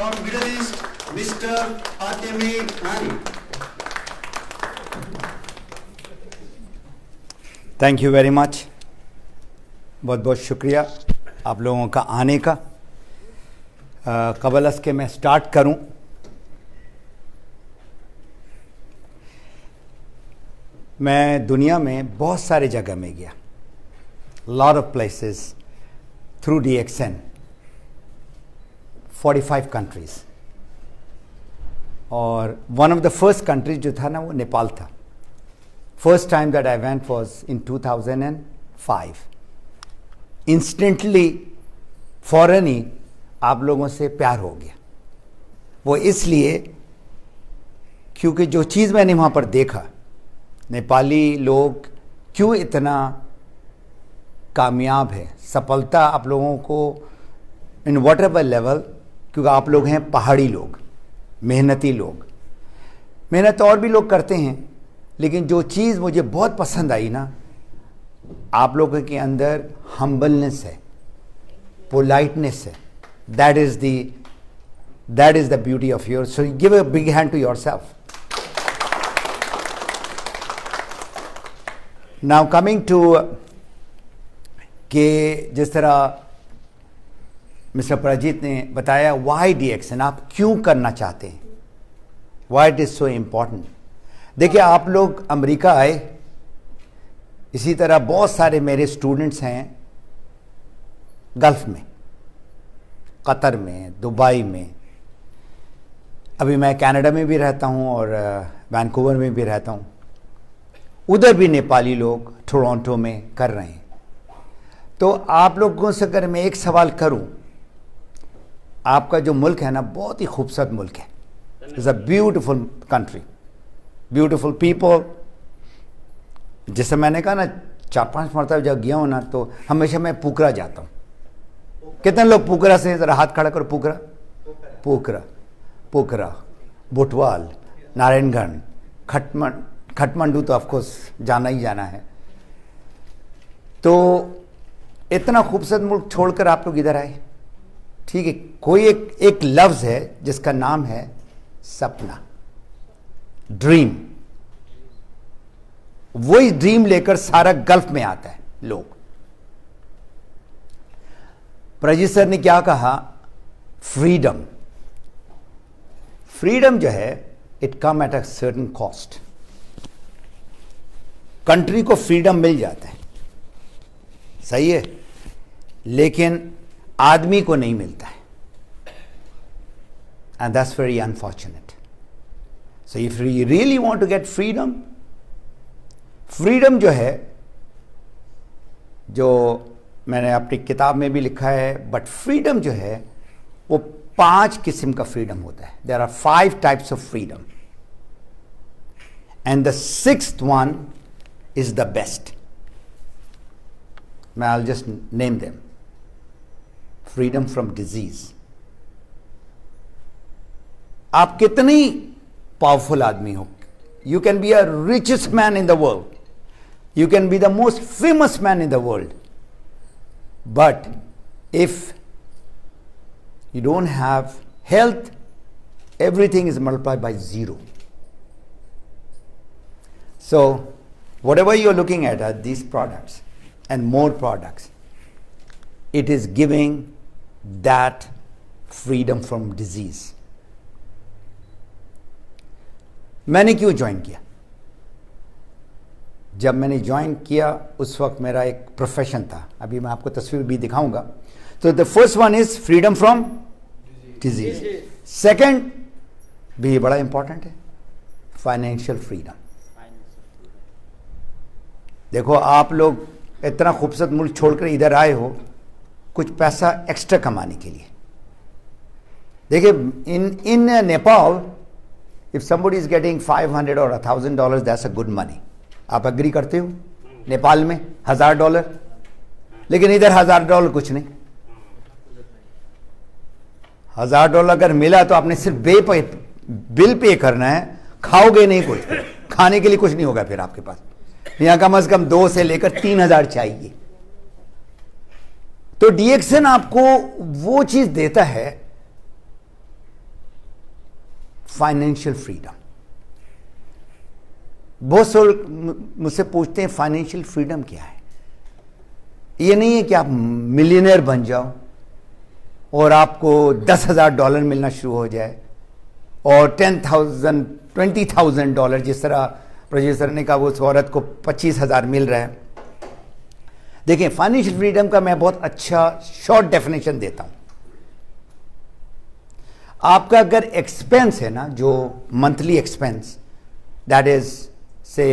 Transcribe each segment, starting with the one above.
from Middle East, Mr. Fatemi Nani. Thank you very much. बहुत बहुत शुक्रिया आप लोगों का आने का. कबल के मैं स्टार्ट करूं. मैं दुनिया में बहुत सारे जगह में गया, lot of places through DXN, 45 countries. और one of the first countries जो था ना वो नेपाल था. First time that I went was in 2005. Instantly फौरन ही आप लोगों से प्यार हो गया. वो इसलिए क्योंकि जो चीज़ मैंने वहाँ पर देखा, नेपाली लोग क्यों इतना कामयाब है, सफलता आप लोगों को इन व्हाटएवर लेवल, क्योंकि आप लोग हैं पहाड़ी लोग, मेहनती लोग. मेहनत और भी लोग करते हैं, लेकिन जो चीज़ मुझे बहुत पसंद आई ना, आप लोगों के अंदर हम्बलनेस है, पोलाइटनेस है. That is the beauty of your. So give a big hand to yourself. Now coming to कि जिस तरह मिस्टर प्रजीत ने बताया, वाई DXN, आप क्यों करना चाहते हैं, why it is so important. देखिए, आप लोग अमेरिका आए, इसी तरह बहुत सारे मेरे स्टूडेंट्स हैं गल्फ में, कतर में, दुबई में. अभी मैं कनाडा में भी रहता हूं और वैंकूवर में भी रहता हूं. उधर भी नेपाली लोग टोरंटो में कर रहे हैं. तो आप लोगों से अगर मैं एक सवाल करूं, आपका जो मुल्क है ना, बहुत ही खूबसूरत मुल्क है. It's a beautiful country, beautiful people. जैसे मैंने कहा ना, 4-5 मरतबा जब गया हूं ना, तो हमेशा मैं पोखरा जाता हूं. कितने लोग पोखरा से, जरा हाथ खड़ा करो. पोखरा, पोखरा, पोखरा, बुटवाल, नारायणगढ़, खटमंडू तो ऑफकोर्स जाना ही जाना है. तो इतना खूबसूरत मुल्क छोड़कर आप लोग इधर आए. ठीक है, कोई एक लफ्ज़ है जिसका नाम है सपना, ड्रीम. वही ड्रीम लेकर सारा गल्फ में आता है लोग. प्रजीत सर ने क्या कहा, फ्रीडम. फ्रीडम जो है, it come at a certain cost. Country को फ्रीडम मिल जाता है, सही है, लेकिन आदमी को नहीं मिलता है. And that's very unfortunate. So if you really want to get freedom, freedom जो है, जो मैंने अपनी किताब में भी लिखा है, बट फ्रीडम जो है वो 5 किस्म का फ्रीडम होता है. There are 5 types of freedom, and the 6th one is the best. I'll just name them. Freedom from disease. आप कितनी पावरफुल आदमी हो, you can be a richest man in the world, you can be the most famous man in the world, but if you don't have health, everything is multiplied by 0. So whatever you're looking at are these products and more products. It is giving that freedom from disease. मैंने क्यों join किया? जब मैंने join किया उस वक्त मेरा एक प्रोफेशन था. अभी मैं आपको तस्वीर भी दिखाऊंगा. तो the first one is freedom from disease. Second भी बड़ा इंपॉर्टेंट है, फाइनेंशियल फ्रीडम. देखो, आप लोग इतना खूबसूरत मुल्क छोड़कर इधर आए हो कुछ पैसा एक्स्ट्रा कमाने के लिए. देखिए, in Nepal, if somebody is getting $500 or $1,000, that's a good money. आप एग्री करते हो? नेपाल में $1,000, लेकिन इधर $1,000 कुछ नहीं. $1,000 अगर मिला तो आपने सिर्फ बिल पे करना है, खाओगे नहीं कुछ, खाने के लिए कुछ नहीं होगा फिर आपके पास. यहां कम से कम 2 से लेकर 3,000 चाहिए. तो DXN आपको वो चीज देता है फाइनेंशियल फ्रीडम। बहुत से लोग मुझसे पूछते हैं फाइनेंशियल फ्रीडम क्या है। ये नहीं है कि आप मिलियनर बन जाओ और आपको $10,000 मिलना शुरू हो जाए और $10,000 $20,000, जिस तरह प्रोड्यूसर ने कहा वो उस औरत को 25,000 मिल रहा है। देखिए, फाइनेंशियल फ्रीडम का मैं बहुत अच्छा शॉर्ट डेफिनेशन देता हूं। आपका अगर एक्सपेंस है ना, जो मंथली एक्सपेंस, दैट इज से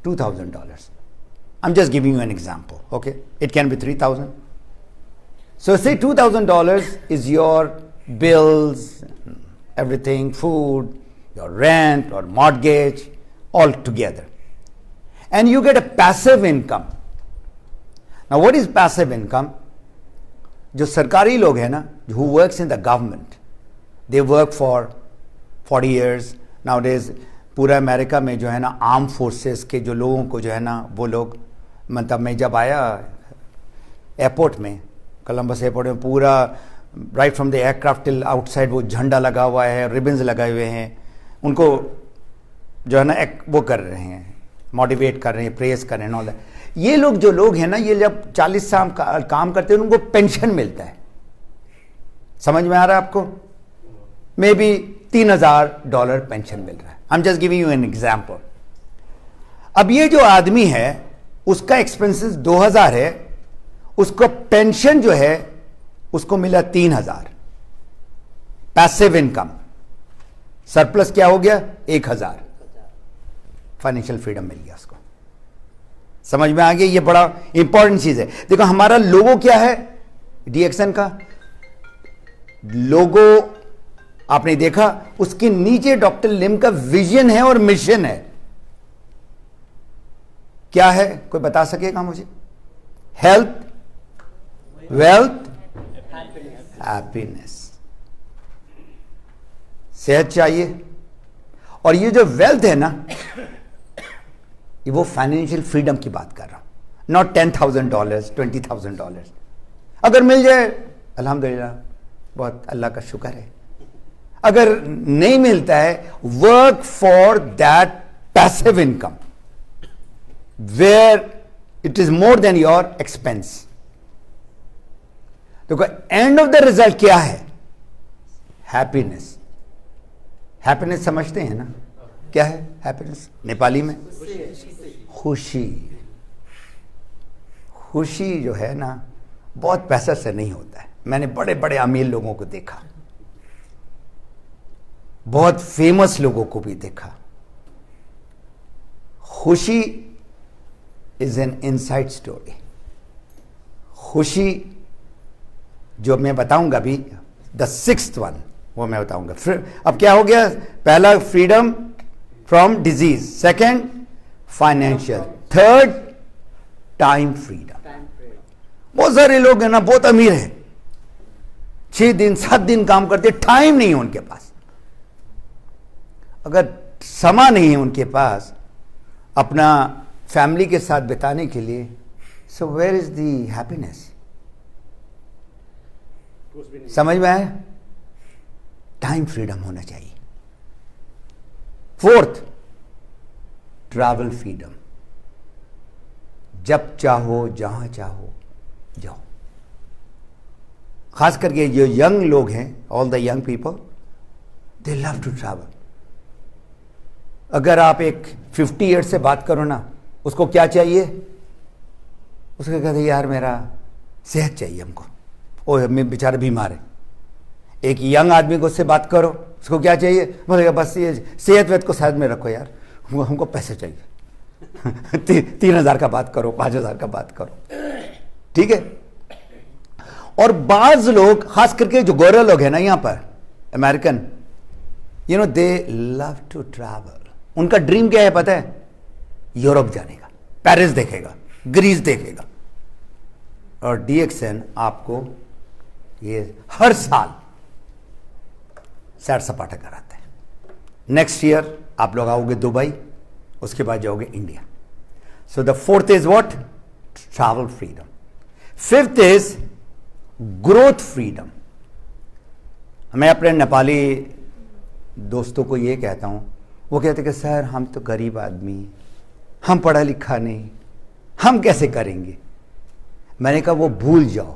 $2,000. I'm just giving you an example, okay? It can be 3,000. So say $2,000 is your bills, everything, food, your rent or mortgage, all together. And you get a passive income. Now what is passive income? जो सरकारी लोग हैं ना, who works in the government, they work for 40 years. Nowadays पूरा America में जो है ना आर्म फोर्सेस के जो लोगों को जो है ना, वो लोग, मतलब मैं जब आया एयरपोर्ट में, कोलंबस एयरपोर्ट में, पूरा right from the aircraft till outside वो झंडा लगा हुआ है, रिबन्स लगाए हुए हैं, उनको जो है ना एक वो कर रहे हैं, मोटिवेट कर रहे हैं, प्रेस कर रहे हैं, ऑल दैट। ये लोग जो लोग हैं ना, ये जब 40 साल काम करते हैं उनको पेंशन मिलता है। समझ में आ रहा है आपको? मे बी $3,000 पेंशन मिल रहा है। I am just giving you an example. अब ये जो आदमी है उसका एक्सपेंसेस 2,000 है, उसको पेंशन जो है उसको मिला 3,000, पैसिव इनकम। सरप्लस क्या हो गया? 1,000। फाइनेंशियल फ्रीडम मिल गया उसको। समझ में आ गया? ये बड़ा इंपॉर्टेंट चीज है। देखो हमारा लोगो क्या है डीएक्सन का? लोगो आपने देखा, उसके नीचे डॉक्टर लिम का विजन है और मिशन है। क्या है, कोई बता सकेगा मुझे? Health, wealth, happiness. सेहत चाहिए। और ये जो वेल्थ है ना, ये वो फाइनेंशियल फ्रीडम की बात कर रहा हूं, नॉट $10,000 $20,000। अगर मिल जाए अल्हम्दुलिल्लाह, बहुत अल्लाह का शुक्र है। अगर नहीं मिलता है, work for that passive income where it is more than your expense. देखो एंड ऑफ द रिजल्ट क्या है? हैप्पीनेस। हैप्पीनेस समझते हैं ना? क्या है हैप्पीनेस नेपाली में? खुशी। खुशी जो है ना, बहुत पैसे से नहीं होता है। मैंने बड़े बड़े अमीर लोगों को देखा, बहुत फेमस लोगों को भी देखा। खुशी इज एन इनसाइड स्टोरी। खुशी जो मैं बताऊंगा अभी, द 6th वन, वो मैं बताऊंगा। फिर अब क्या हो गया? पहला freedom from disease, second financial, third time freedom. बहुत सारे लोग हैं ना, बहुत अमीर हैं, 6 दिन 7 दिन काम करते, टाइम नहीं है उनके पास। अगर समय नहीं है उनके पास अपना फैमिली के साथ बिताने के लिए, so where is the happiness? समझ में आया? टाइम फ्रीडम होना चाहिए। 4th, travel freedom. जब चाहो जहां चाहो जाओ। खास करके जो यंग लोग हैं, all the young people, they love to travel. अगर आप एक 50 ईयर्स से बात करो ना, उसको क्या चाहिए? उसको कहते यार मेरा सेहत चाहिए हमको, ओ मैं बेचारा बीमार है। एक यंग आदमी को उससे बात करो, उसको क्या चाहिए? बोलेगा बस ये सेहत वेत को साइड में रखो यार, हमको पैसे चाहिए। 3,000 का बात करो, 5,000 का बात करो, ठीक है। और बाज लोग, खास करके जो गोरे लोग हैं ना यहाँ पर American, you know they love to travel. उनका ड्रीम क्या है पता है? यूरोप जाने का, पेरिस देखेगा, ग्रीस देखेगा। और डीएक्सन आपको ये हर साल सैर सपाटा कराता है। नेक्स्ट ईयर आप लोग आओगे दुबई, उसके बाद जाओगे India. So the 4th is what? Travel freedom. 5th is growth freedom. मैं अपने नेपाली दोस्तों को ये कहता हूँ, वो कहते कि सर हम तो गरीब आदमी हैं, हम पढ़ा लिखा नहीं, हम कैसे करेंगे। मैंने कहा वो भूल जाओ,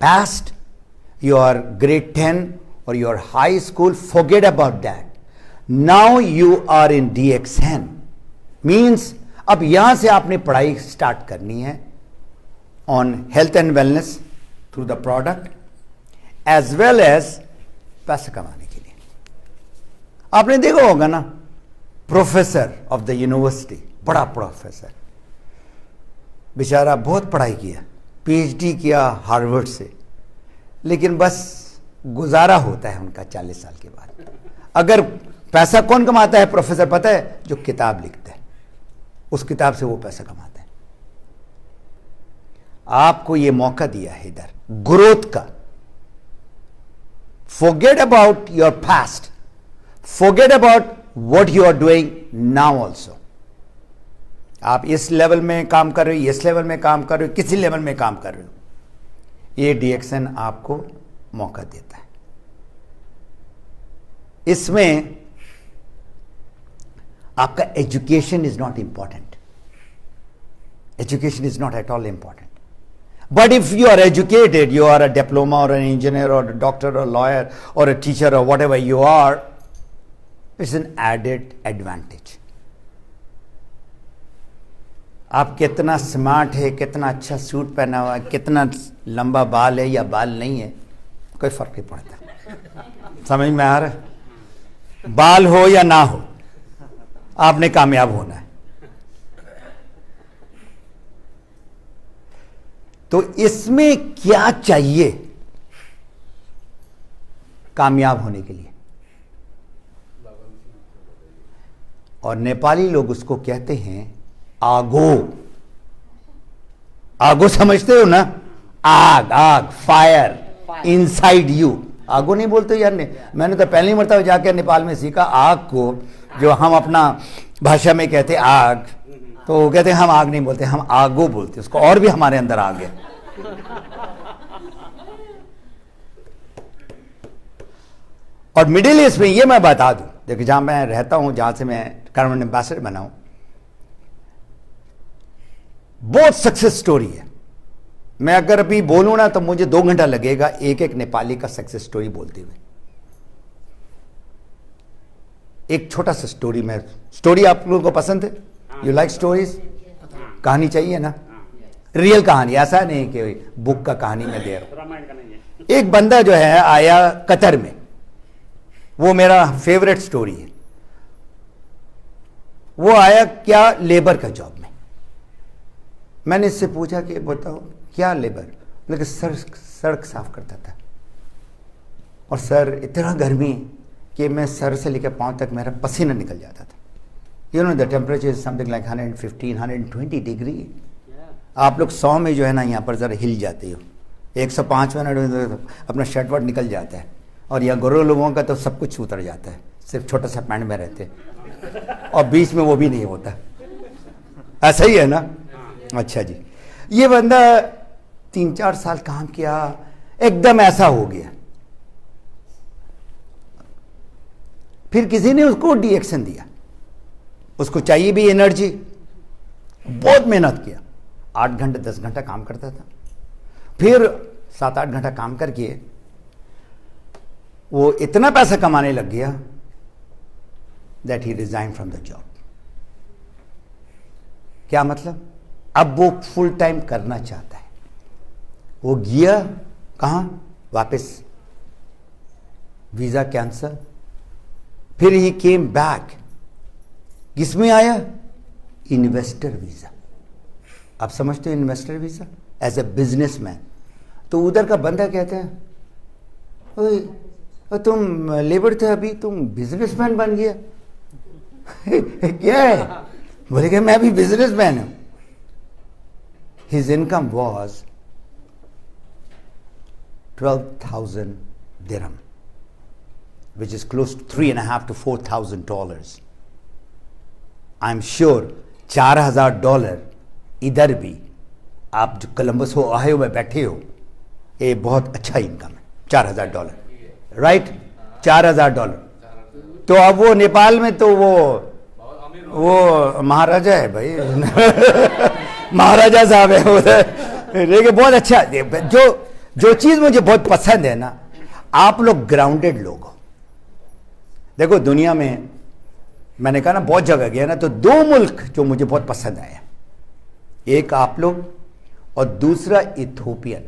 पास्ट योर ग्रेड 10 और your high school, forget about that. Now you are in DXN, means अब यहां से आपने पढ़ाई स्टार्ट करनी है on health and wellness through the product as well as पैसे कमाने के लिए। आपने देखा होगा ना, प्रोफेसर ऑफ द यूनिवर्सिटी, बड़ा प्रोफेसर, बेचारा बहुत पढ़ाई किया, PhD किया हार्वर्ड से, लेकिन बस गुजारा होता है उनका 40 साल के बाद। अगर पैसा कौन कमाता है प्रोफेसर पता है? जो किताब लिखता है, उस किताब से वो पैसा कमाता है। आपको ये मौका दिया है इधर ग्रोथ का। forget about your past, forget about what you are doing now also। आप इस लेवल में काम कर रहे हो, इस लेवल में काम कर रहे हो, किसी लेवल में काम कर रहे हो, ये DXN आपको मौका देता है। इसमें आपका education is not important, education is not at all important, but if you are educated, you are a diploma or an engineer or a doctor or a lawyer or a teacher or whatever you are, it's an added advantage। आप कितना smart है, कितना अच्छा suit पहना हुआ है, कितना लंबा बाल है या बाल नहीं है, कोई फर्क नहीं पड़ता। समझ में आ रहा है? बाल हो या ना हो, आपने कामयाब होना है। तो इसमें क्या चाहिए कामयाब होने के लिए? और नेपाली लोग उसको कहते हैं आगो। आगो समझते हो ना? आग, आग, फायर इनसाइड यू। आगो नहीं बोलते यार ने, मैंने तो पहली मरतबा जाकर नेपाल में सीखा आग को, जो हम अपना भाषा में कहते आग, तो वो कहते हैं हम आग नहीं बोलते, हम आगो बोलते, उसको और भी हमारे अंदर आ गया। और मिडिल ईस्ट में ये मैं बता दूं, देखिए जहां मैं रहता हूं, जहां से मैं गवर्नमेंट एम्बेसडर बना हूं, बहुत सक्सेस स्टोरी है। मैं अगर अभी बोलूं ना तो मुझे 2 घंटा लगेगा एक एक नेपाली का सक्सेस स्टोरी बोलते हुए। एक छोटा सा स्टोरी, मैं स्टोरी आप लोगों को पसंद है? You like stories? कहानी चाहिए ना, रियल कहानी, ऐसा नहीं कि बुक का कहानी में दे रहा हूं। एक बंदा जो है आया कतर में, वो मेरा फेवरेट स्टोरी है। वो आया क्या, लेबर का जॉब में। मैंने इससे पूछा कि बताओ क्या लेबर? लेकिन सड़क साफ करता था। और सर इतना गर्मी कि मैं सर से लेकर पांव तक मेरा पसीना निकल जाता था। You know the temperature is something like 115, 120 degree. आप लोग 100 में जो है ना यहाँ पर ज़रा हिल जाते हो, 105 में अपना शर्ट वर्ट निकल जाता है। और यहाँ गोरे लोगों का तो सब कुछ उतर जाता है, सिर्फ छोटा सा पैंट में रहते और बीच में वो भी नहीं होता। ऐसा ही है ना? अच्छा जी। ये बंदा 3-4 साल काम किया, एकदम ऐसा हो गया। फिर किसी ने उसको DXN दिया। उसको चाहिए भी एनर्जी, बहुत मेहनत किया, 8 घंटे 10 घंटा काम करता था। फिर 7-8 घंटा काम करके वो इतना पैसा कमाने लग गया that he resign from the job. क्या मतलब? अब वो फुल टाइम करना चाहता है। वो गया कहां? वापस, वीजा कैंसल। फिर ही केम बैक। किसमें आया? Investor visa. आप समझते हो investor visa? As a businessman. तो उधर का बंदा कहते हैं ओए तुम लेबर थे, अभी तुम बिजनेसमैन बन गया। क्या है? बोले कि मैं अभी बिजनेसमैन हूं। His income was 12,000 dirham, which is close to $3,500 to $4,000. I'm sure $4,000 इधर भी आप जो कोलंबस हो ओहायो में बैठे हो, ये बहुत अच्छा इनकम है। $4,000, राइट? $4,000 तो अब वो नेपाल में तो वो महाराजा है भाई महाराजा साहब है उधर। लेकिन बहुत अच्छा, जो चीज मुझे बहुत पसंद है ना, आप लोग ग्राउंडेड लोग हो। देखो दुनिया में मैंने कहा ना बहुत जगह गया ना, तो दो मुल्क जो मुझे बहुत पसंद आया, एक आप लोग और दूसरा इथोपियन।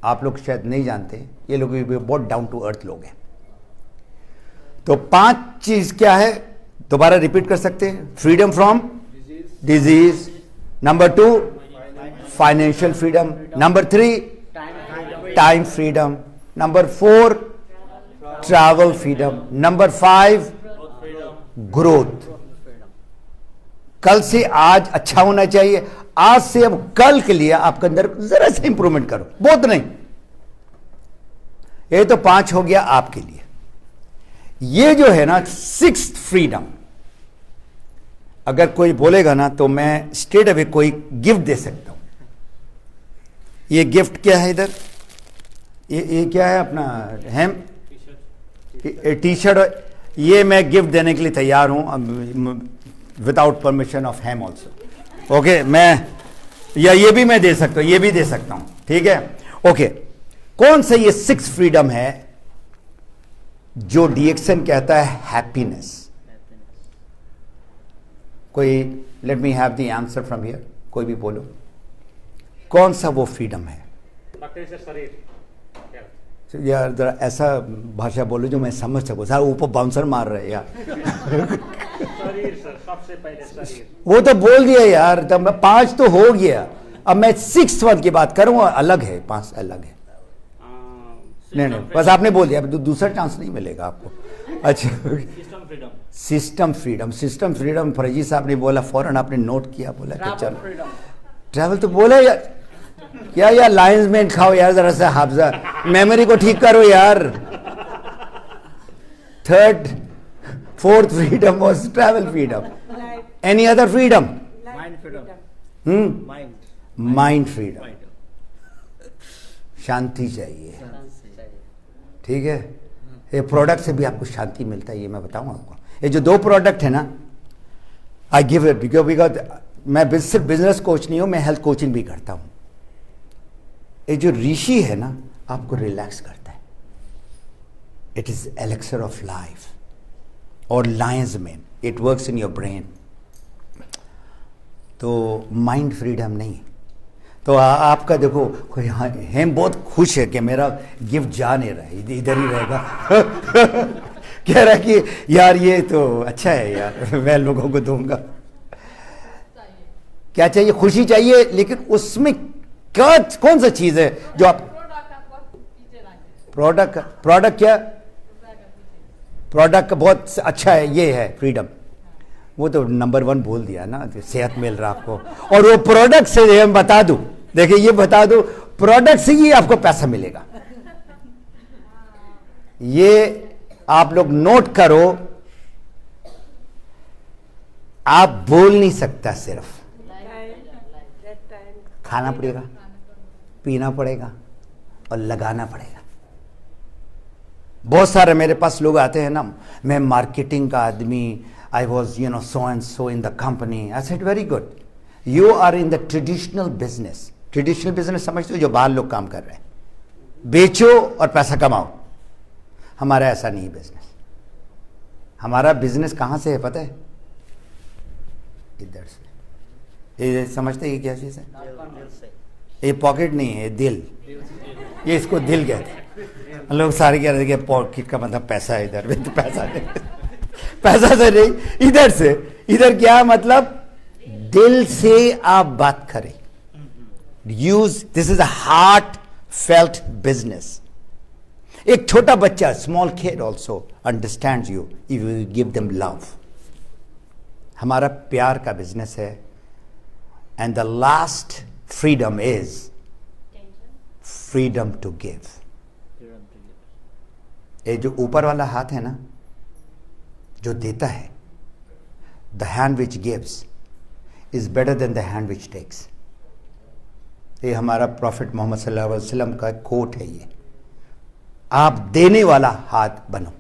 आप लोग शायद नहीं जानते, ये लोग भी बहुत डाउन टू अर्थ लोग हैं। तो 5 चीज क्या है, दोबारा रिपीट कर सकते हैं? Freedom from disease, number 2 financial freedom, number 3 time freedom, number 4 travel freedom, number 5 growth. कल से आज अच्छा होना चाहिए, आज से अब कल के लिए आपके अंदर जरा से इंप्रूवमेंट करो, बहुत नहीं। ये तो 5 हो गया आपके लिए। ये जो है ना 6th फ्रीडम, अगर कोई बोलेगा ना तो मैं स्ट्रेट अवे कोई गिफ्ट दे सकता हूं। ये गिफ्ट क्या है इधर? ये क्या है अपना हेम टी शर्ट, ये मैं गिफ्ट देने के लिए तैयार हूं without permission of him also. Okay, मैं या ये भी मैं दे सकता हूं, ये भी दे सकता हूं, ठीक है। ओके, कौन सा ये 6 फ्रीडम है जो डीएक्सन कहता है हैप्पीनेस? कोई let me have the answer from here, कोई भी बोलो कौन सा वो फ्रीडम है? यार जरा ऐसा भाषा बोलो जो मैं समझ सकूं। साहब ऊपर बाउंसर मार रहे यार शरीर सर, सबसे पहले शरीर। वो तो बोल दिया यार, तब मैं 5 तो हो गया, अब मैं 6th वन की बात करूंगा, अलग है, 5 अलग है। नहीं बस आपने बोल दिया, अब दूसरा चांस नहीं मिलेगा आपको। अच्छा, system freedom, system freedom, system freedom फरीजी साहब ने बोला, फौरन आपने नोट किया, बोला कि चलो ट्रैवल तो बोला यार, क्या यार लाइंसमैन खाओ यार, जरा सा हाफजा मेमोरी को ठीक करो यार। 3rd 4th freedom was travel freedom. Any other freedom? Mind freedom, mind mind freedom, शांति चाहिए, ठीक है। ये प्रोडक्ट से भी आपको शांति मिलता है, ये मैं बताऊं आपको। ये जो 2 प्रोडक्ट है ना, आई गिव इट बिकॉज मैं सिर्फ बिजनेस कोच नहीं हूं, मैं हेल्थ कोचिंग भी करता हूं। ये जो ऋषि है ना, आपको रिलैक्स करता है। It is elixir of life. और lions man, it works in your brain. तो माइंड फ्रीडम नहीं। तो आपका देखो, कोई हम बहुत खुश है कि मेरा गिफ्ट जा नहीं रहा है, इधर ही रहेगा कह रहा है कि यार ये तो अच्छा है यार, मैं लोगों को दूंगा। क्या चाहिए? खुशी चाहिए, लेकिन उसमें क्या, कौन सा चीज है जो आप प्रोडक्ट क्या? प्रोडक्ट बहुत अच्छा है, ये है फ्रीडम। वो तो नंबर 1 बोल दिया ना, सेहत मिल रहा आपको। और वो प्रोडक्ट से हम बता दूं, देखिए ये बता दूं, प्रोडक्ट से ही आपको पैसा मिलेगा। ये आप लोग नोट करो, आप बोल नहीं सकता, सिर्फ खाना पड़ेगा, पीना पड़ेगा और लगाना पड़ेगा। बहुत सारे मेरे पास लोग आते हैं ना, मैं मार्केटिंग का आदमी, I was so and so in the company. I said very good, you are in the traditional business. Traditional business समझते हो, जो बाहर लोग काम कर रहे हैं, बेचो और पैसा कमाओ। हमारा ऐसा नहीं बिजनेस। हमारा बिजनेस कहां से है पता है? इधर से। ये समझते हैं ये क्या चीज है? ये पॉकेट नहीं है, ये दिल। ये इसको दिल कहते हैं। लोग सारे कह रहे थे कि पॉकेट का मतलब पैसा है, इधर तो पैसा नहीं पैसा से नहीं, इधर से। इधर क्या मतलब? दिल से आप बात करें। Use this is a heartfelt business. एक छोटा बच्चा, small kid also understand you if you give them love. हमारा प्यार का बिजनेस है। And the last freedom is freedom to give. ये जो ऊपर वाला हाथ है ना, जो देता है, the hand which gives is better than the hand which takes. ये हमारा प्रॉफिट मोहम्मद सल्लल्लाहु अलैहि वसल्लम का कोट है। ये आप देने वाला हाथ बनो।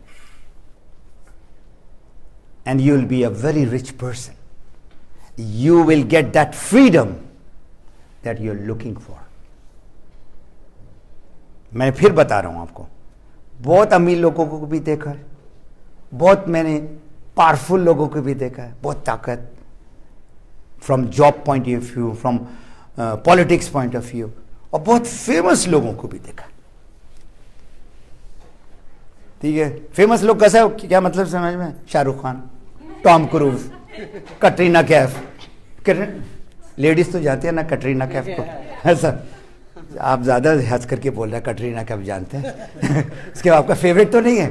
and you will be a very rich person. You will get that freedom that you're looking for. मैं फिर बता रहा हूं आपको, बहुत अमीर लोगों को भी देखा है, बहुत मैंने पावरफुल लोगों को भी देखा है, बहुत ताकत, from job point of view, from politics point of view, और बहुत फेमस लोगों को भी देखा। ठीक है, फेमस लोग कैसा, क्या मतलब समझ में? Shahrukh Khan, Tom cruise, Katrina Kaif. Ladies तो जानते हैं ना कटरीना कैफ को, ऐसा आप ज्यादा हंस करके बोल रहे हैं, कटरीना कैफ जानते हैं उसके आपका फेवरेट तो नहीं है?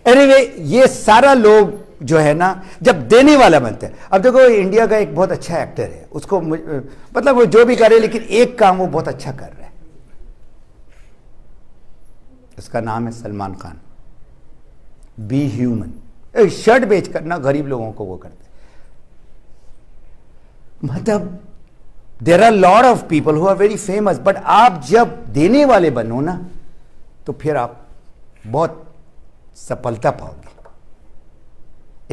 एनीवे, ये सारा लोग जो है ना, जब देने वाला बनते हैं। अब देखो, इंडिया का एक बहुत अच्छा एक्टर है, उसको मतलब वो जो भी करे, लेकिन एक काम वो बहुत अच्छा कर रहा है, उसका नाम है Salman Khan. Be human, shirt बेच कर ना गरीब लोगों को वो करते, मतलब there are lot of people who are very famous, but आप जब देने वाले बनो ना, तो फिर आप बहुत सफलता पाओगे।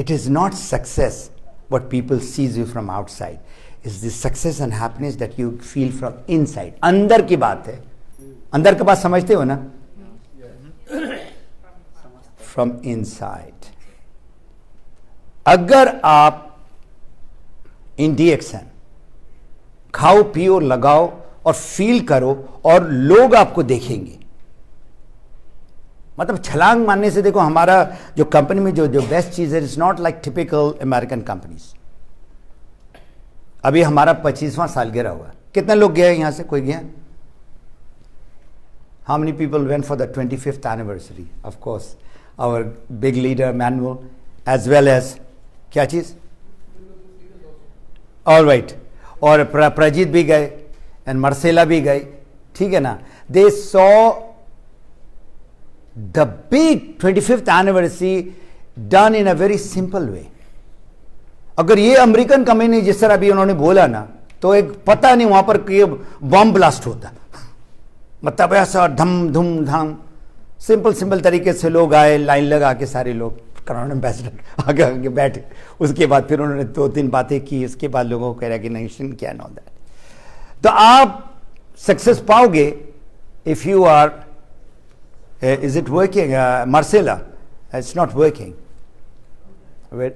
It is not success what people sees you from outside, is the success and happiness that you feel from inside. अंदर की बात है, अंदर की बात समझते हो ना? From inside. अगर आप इन DXN खाओ पियो लगाओ और फील करो, और लोग आपको देखेंगे, मतलब छलांग मारने से। देखो, हमारा जो कंपनी में जो बेस्ट चीज है, it's not like typical American companies. अभी हमारा 25वां सालगिरह हुआ, कितने लोग गए यहां से? कोई गया? How many people went for the 25th anniversary? Of course our big leader Manuel, as well as क्या चीज, ऑल राइट, और प्रजीत भी गए, एंड मर्सेला भी गई, ठीक है ना? They saw the big 25th anniversary done in a very simple way. अगर ये अमेरिकन कंपनी जिस तरह अभी उन्होंने बोला ना, तो एक पता नहीं वहां पर बॉम्ब ब्लास्ट होता, मतलब ऐसा धम धूम धाम, सिंपल तरीके से लोग आए, लाइन लगा के सारे लोग, करोड़ एम्बेसडर आगे आगे बैठे। उसके बाद फिर उन्होंने 2-3 बातें की, उसके बाद लोगों को कह रेकग्निशन किया, नो दैट। तो आप सक्सेस पाओगे if you are is it working? Marcella, it's not working.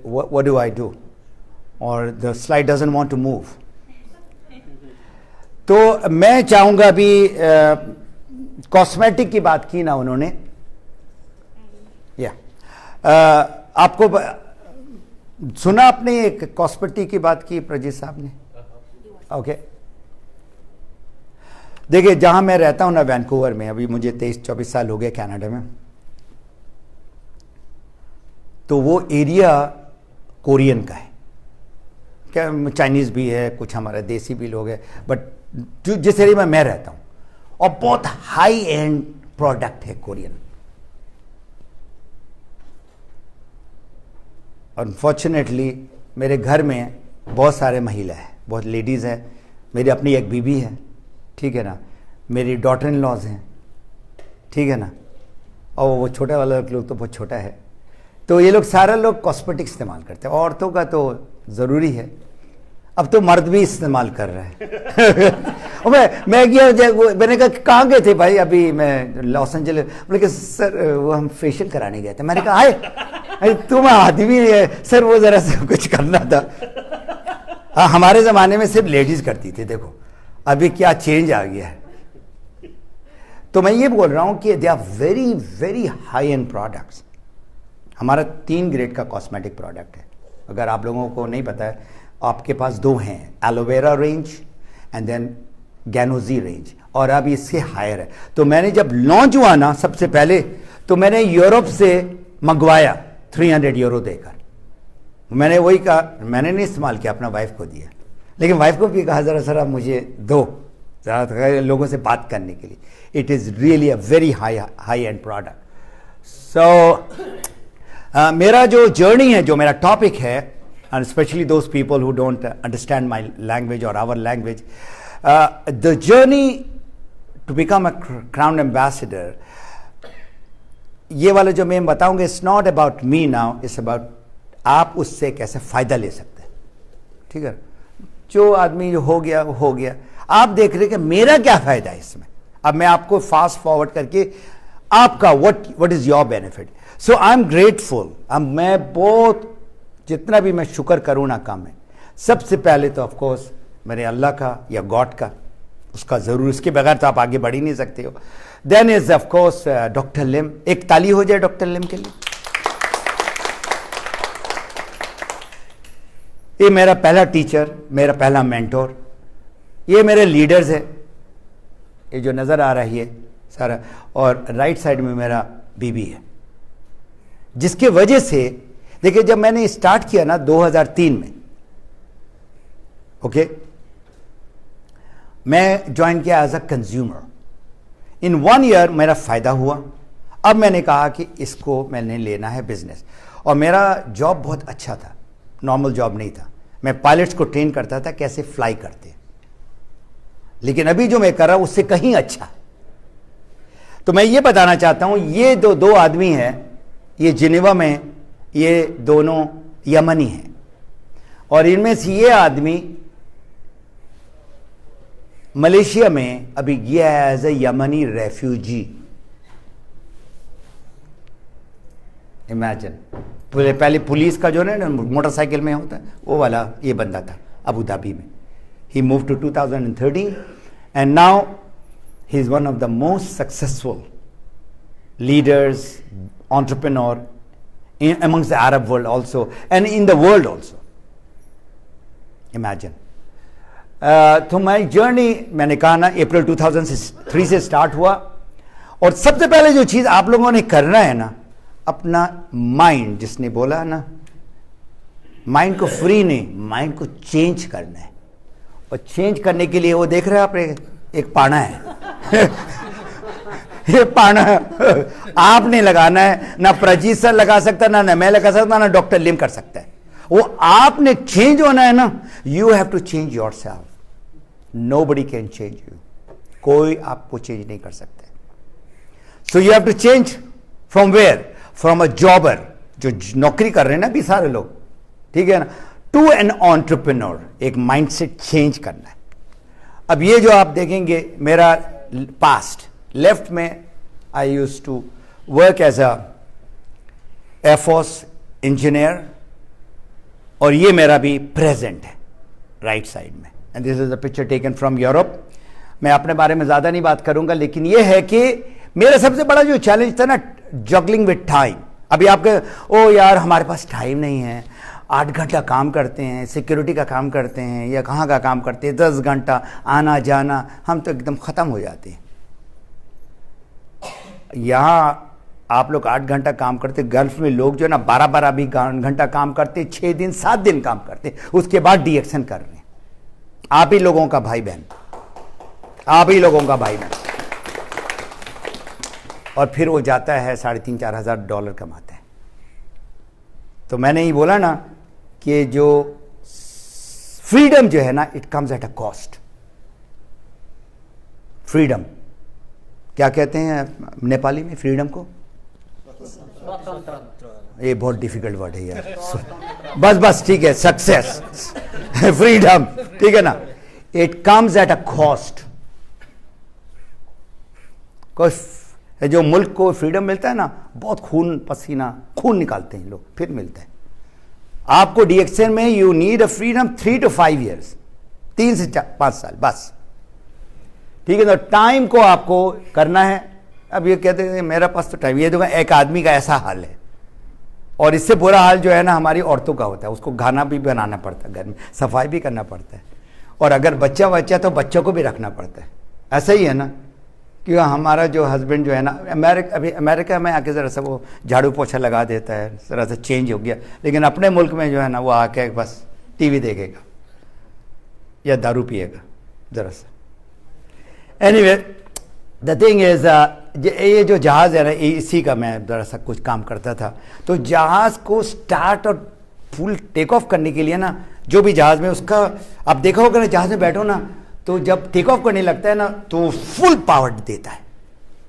What do I do? Or the slide doesn't want to move. तो मैं चाहूंगा अभी कॉस्मेटिक की बात की ना उन्होंने, या आपको सुना आपने एक कॉस्मेटिक की बात की प्रजीत साहब ने? ओके, देखिए, जहां मैं रहता हूं ना, वैंकूवर में, अभी मुझे 23-24 साल हो गए कनाडा में, तो वो एरिया कोरियन का है, क्या चाइनीज भी है, कुछ हमारे देसी भी लोग हैं, बट जिस एरिया में मैं रहता हूं, और बहुत हाई एंड प्रोडक्ट है कोरियन। अनफॉर्चुनेटली मेरे घर में बहुत सारे महिला हैं, बहुत लेडीज हैं, मेरी अपनी एक बीबी है, ठीक है ना, मेरी डॉटर इन लॉज हैं, ठीक है ना, और वो छोटा वाला लोग तो बहुत छोटा है। तो ये लोग सारे लोग कॉस्मेटिक इस्तेमाल करते हैं, औरतों का तो ज़रूरी है, अब तो मर्द भी इस्तेमाल कर रहे हैं और मैं गया, मैंने कहा कहाँ गए थे भाई? अभी मैं लॉस एंजलिस। बोले कि सर वो हम फेशियल कराने गए थे। मैंने कहा आए तुम आदमी है सर, वो ज़रा सा कुछ करना था। हाँ, हमारे ज़माने में सिर्फ लेडीज़ करती थी, देखो अभी क्या चेंज आ गया है। तो मैं ये बोल रहा हूं कि they are very very high end products. हमारा 3 ग्रेड का कॉस्मेटिक प्रोडक्ट है, अगर आप लोगों को नहीं पता है, आपके पास 2 हैं, aloe vera range and then Ganozhi range, और अब इससे हायर है। तो मैंने जब लॉन्च हुआ ना सबसे पहले, तो मैंने यूरोप से मंगवाया 300 यूरो देकर। मैंने वही कहा, मैंने नहीं इस्तेमाल किया, अपना वाइफ को दिया, लेकिन वाइफ को भी कहा जरा सर आप मुझे दो, ज़रा लोगों से बात करने के लिए। It is really a very high end product. So मेरा जो जर्नी है, जो मेरा टॉपिक है, and specially those people who don't understand my language और our language, the journey to become a crown ambassador, ये वाला जो मैं बताऊंगा, it's not about me now, it's about आप उससे कैसे फायदा ले सकते हैं। ठीक है, जो आदमी जो हो गया वो हो गया। आप देख रहे कि मेरा क्या फायदा है इसमें। अब मैं आपको फास्ट फॉरवर्ड करके आपका what is your benefit. So I am grateful. अब मैं बहुत जितना भी मैं शुक्र करूं ना कम है। सबसे पहले तो ऑफ कोर्स मेरे अल्लाह का या गॉड का, उसका जरूर, उसके बगैर तो आप आगे बढ़ ही नहीं सकते हो। Then is of course doctor Lim. एक ताली हो जाए डॉक्टर लिम के लिए। ये मेरा पहला टीचर, मेरा पहला मेंटोर। ये मेरे लीडर्स है, ये जो नजर आ रही है सारा, और राइट साइड में मेरा बीबी है, जिसके वजह से देखिए जब मैंने स्टार्ट किया ना 2003 में, ओके, मैं ज्वाइन किया as a consumer. In 1 year मेरा फायदा हुआ। अब मैंने कहा कि इसको मैंने लेना है बिजनेस। और मेरा जॉब बहुत अच्छा था, नॉर्मल जॉब नहीं था। मैं पायलट्स को ट्रेन करता था कैसे फ्लाई करते, लेकिन अभी जो मैं कर रहा हूं उससे कहीं अच्छा। तो मैं ये बताना चाहता हूं, ये दो आदमी हैं, ये जिनेवा में, ये दोनों यमनी हैं, और इनमें से ये आदमी मलेशिया में अभी गया है as a Yemeni refugee. Imagine, पहले पुलिस का जो ना मोटरसाइकिल में होता है वो वाला ये बंदा था अबू धाबी में। He move to 2013 and now he is one of the most successful leaders, entrepreneur amongst the Arab world also and in the world also. Imagine. तो माई जर्नी मैंने कहा ना अप्रैल 2003 से स्टार्ट हुआ। और सबसे पहले जो चीज आप लोगों ने करना है ना, अपना माइंड, जिसने बोला ना माइंड को फ्री नहीं, माइंड को चेंज करना है। और चेंज करने के लिए वो देख रहे हैं आप, एक पाना है ये पाना आपने लगाना है, ना प्रजीत सर लगा सकता, ना मैं लगा सकता, ना डॉक्टर लिम कर सकता है। वो आपने चेंज होना है ना, you have to change yourself. Nobody can change you, कोई आपको चेंज नहीं कर सकता। So you have to change from where, from a jobber, जो नौकरी कर रहे हैं ना भी सारे लोग, ठीक है ना, टू एन एंटरप्रेन्योर। एक माइंडसेट चेंज करना है। अब ये जो आप देखेंगे मेरा पास्ट, लेफ्ट में I use to work as a air force engineer, और ये मेरा भी प्रेजेंट है राइट साइड में। And this is a picture taken from Europe. मैं अपने बारे में ज्यादा नहीं बात करूंगा, लेकिन ये है कि मेरा सबसे बड़ा जो चैलेंज था ना, जगलिंग विद टाइम। अभी आपके ओ यार हमारे पास टाइम नहीं है, 8 घंटा काम करते हैं, सिक्योरिटी का काम करते हैं या कहाँ का काम करते हैं, 10 घंटा आना जाना, हम तो एकदम ख़त्म हो जाते हैं। यहाँ आप लोग 8 घंटा काम करते, गल्फ में लोग जो है ना 12-12 भी घंटा काम करते, 6 दिन 7 दिन काम करते, उसके बाद डीएक्शन कर रहे हैं। आप ही लोगों का भाई बहन, आप ही लोगों का भाई बहन। और फिर वो जाता है $3,500-4 हज़ार डॉलर कमाता है। तो मैंने ही बोला ना कि जो फ्रीडम जो है ना, it comes at a cost. Freedom क्या कहते हैं नेपाली में फ्रीडम को? ये बहुत डिफिकल्ट वर्ड है यार। बस ठीक है, सक्सेस फ्रीडम, ठीक है ना, it comes at a cost. जो मुल्क को फ्रीडम मिलता है ना, बहुत खून पसीना खून निकालते हैं लोग, फिर मिलता है। आपको डीएक्शन में you need a freedom 3 to 5 years, 3 से 5 साल बस, ठीक है। तो टाइम को आपको करना है। अब ये कहते हैं मेरा पास तो टाइम, ये देखो एक आदमी का ऐसा हाल है। और इससे बुरा हाल जो है ना हमारी औरतों का होता है, उसको खाना भी बनाना पड़ता है, घर में सफाई भी करना पड़ता है, और अगर बच्चा तो बच्चों को भी रखना पड़ता है। ऐसा ही है ना, क्योंकि हमारा जो हस्बैंड जो है ना, अभी अमेरिका में आके ज़रा सा वो झाड़ू पोछा लगा देता है, ज़रा सा चेंज हो गया, लेकिन अपने मुल्क में जो है ना वो आके बस टीवी देखेगा या दारू पिएगा ज़रा सा। एनीवे द थिंग इज, ये जो जहाज़ है ना, इसी का मैं ज़रा सा कुछ काम करता था। तो जहाज़ को स्टार्ट और फुल टेक ऑफ करने के लिए ना, जो भी जहाज़ में उसका आप देखा होगा ना, जहाज़ में बैठो ना, तो जब टेक ऑफ करने लगता है ना तो फुल पावर देता है,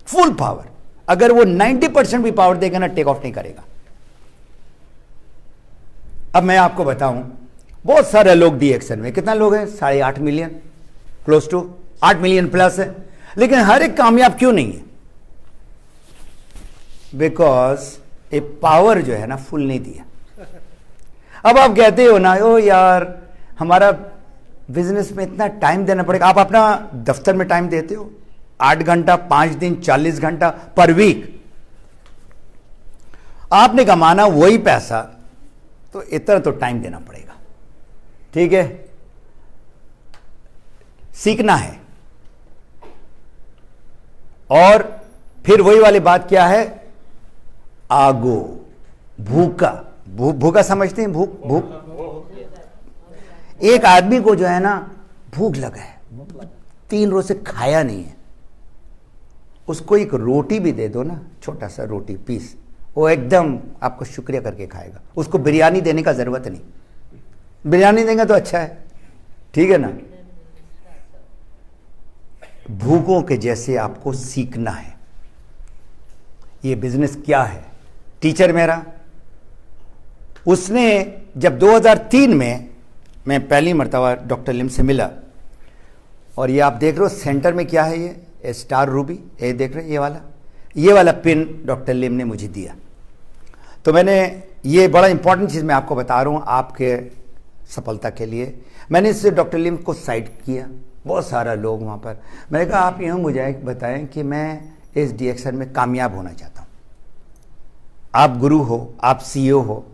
फुल पावर। अगर वो 90% भी पावर देगा ना, टेक ऑफ नहीं करेगा। अब मैं आपको बताऊं, बहुत सारे लोग DXN में, कितना लोग हैं? 8.5 million, close to 8 million plus है, लेकिन हर एक कामयाब क्यों नहीं है? बिकॉज ए पावर जो है ना फुल नहीं दिया। अब आप कहते हो ना, ओ यार हमारा बिजनेस में इतना टाइम देना पड़ेगा। आप अपना दफ्तर में टाइम देते हो 8 घंटा, 5 दिन, 40 घंटा पर वीक। आपने कमाना वही पैसा, तो इतना तो टाइम देना पड़ेगा। ठीक है, सीखना है। और फिर वही वाली बात क्या है? आगो, भूखा, भूखा समझते हैं? भूख एक आदमी को जो है ना भूख लगा है, 3 रोज से खाया नहीं है, उसको एक रोटी भी दे दो ना, छोटा सा रोटी पीस, वो एकदम आपको शुक्रिया करके खाएगा। उसको बिरयानी देने का जरूरत नहीं, बिरयानी देंगे तो अच्छा है, ठीक है ना। भूखों के जैसे आपको सीखना है। ये बिजनेस क्या है? टीचर मेरा, उसने जब 2003 में मैं पहली मर्तबा डॉक्टर लिम से मिला, और ये आप देख रहे हो सेंटर में क्या है? ये स्टार रूबी, ये देख रहे हैं? ये वाला पिन डॉक्टर लिम ने मुझे दिया। तो मैंने, ये बड़ा इंपॉर्टेंट चीज़ मैं आपको बता रहा हूँ आपके सफलता के लिए। मैंने इससे डॉक्टर लिम को साइट किया, बहुत सारा लोग वहाँ पर। मैंने कहा आप यूँ मुझे बताएं कि मैं इस DXN में कामयाब होना चाहता हूँ। आप गुरु हो, आप CEO हो,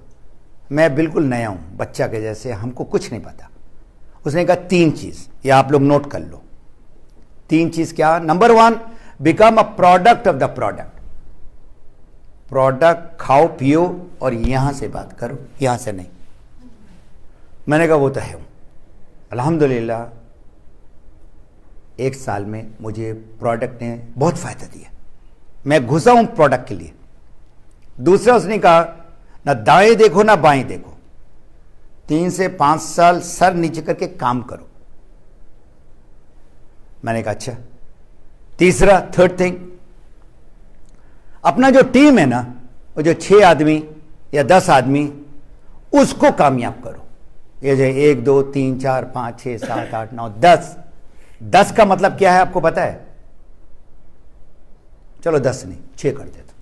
मैं बिल्कुल नया हूँ, बच्चा के जैसे, हमको कुछ नहीं पता। उसने कहा 3 चीज़, ये आप लोग नोट कर लो। 3 चीज़ क्या? Number 1, become a product of the product. Product खाओ पियो और यहां से बात करो, यहां से नहीं। मैंने कहा वो तो है। अल्हम्दुलिल्लाह 1 साल में मुझे प्रोडक्ट ने बहुत फायदा दिया, मैं घुसा हूं प्रोडक्ट के लिए। दूसरा, उसने कहा ना दाएं देखो ना बाएं देखो, 3 से 5 साल सर नीचे करके काम करो। मैंने कहा अच्छा। तीसरा, थर्ड थिंग, अपना जो टीम है ना, वो जो 6 आदमी या 10 आदमी, उसको कामयाब करो। ये जो 1 2 3 4 5 6 7 8 9 10, 10 का मतलब क्या है आपको पता है? चलो 10 नहीं, 6 कर देता।